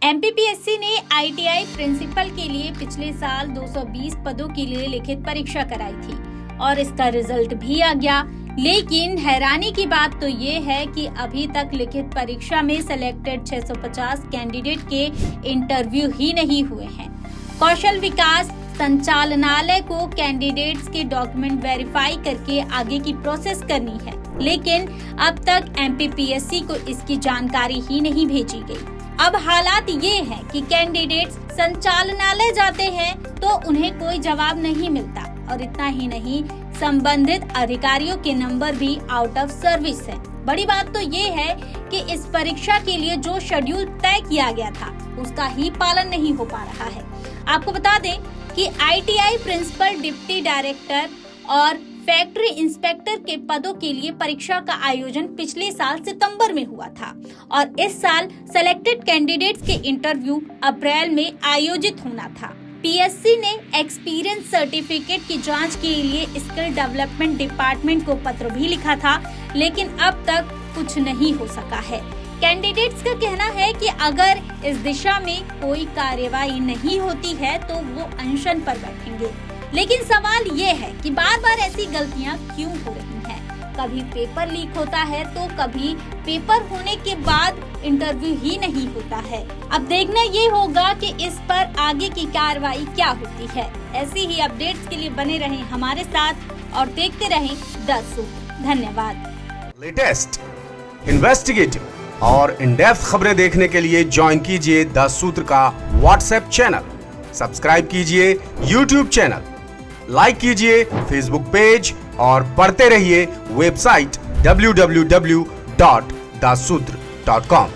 MPPSC ने ITI principal के लिए पिछले साल 220 पदों के लिए लिखित परीक्षा कराई थी और इसका रिजल्ट भी आ गया। लेकिन हैरानी की बात तो ये है कि अभी तक लिखित परीक्षा में सिलेक्टेड 650 कैंडिडेट के इंटरव्यू ही नहीं हुए हैं। कौशल विकास संचालनालय को कैंडिडेट्स के डॉक्यूमेंट वेरीफाई करके आगे की प्रोसेस करनी है, लेकिन अब तक एमपीपीएससी को इसकी जानकारी ही नहीं भेजी गई। अब हालात ये हैं कि कैंडिडेट्स संचालनालय जाते हैं तो उन्हें कोई जवाब नहीं मिलता और इतना ही नहीं, संबंधित अधिकारियों के नंबर भी आउट ऑफ सर्विस है। बड़ी बात तो ये है कि इस परीक्षा के लिए जो शेड्यूल तय किया गया था उसका ही पालन नहीं हो पा रहा है। आपको बता दें कि आईटीआई प्रिंसिपल, डिप्टी डायरेक्टर और फैक्ट्री इंस्पेक्टर के पदों के लिए परीक्षा का आयोजन पिछले साल सितंबर में हुआ था और इस साल सेलेक्टेड कैंडिडेट्स के इंटरव्यू अप्रैल में आयोजित होना था। पीएससी ने एक्सपीरियंस सर्टिफिकेट की जांच के लिए स्किल डेवलपमेंट डिपार्टमेंट को पत्र भी लिखा था, लेकिन अब तक कुछ नहीं हो सका है। कैंडिडेट्स का कहना है कि अगर इस दिशा में कोई कार्यवाही नहीं होती है तो वो अनशन पर बैठेंगे। लेकिन सवाल ये है कि बार बार ऐसी गलतियां क्यों हो रही हैं? कभी पेपर लीक होता है तो कभी पेपर होने के बाद इंटरव्यू ही नहीं होता है। अब देखना ये होगा कि इस पर आगे की कार्रवाई क्या होती है। ऐसी ही अपडेट्स के लिए बने रहें हमारे साथ और देखते रहें 10 सूत्र। धन्यवाद। लेटेस्ट, इन्वेस्टिगेटिव और इन डेप्थ खबरें देखने के लिए ज्वाइन कीजिए 10 सूत्र का व्हाट्सएप चैनल, सब्सक्राइब कीजिए यूट्यूब चैनल, लाइक कीजिए फेसबुक पेज और पढ़ते रहिए वेबसाइट www.dasutr.com।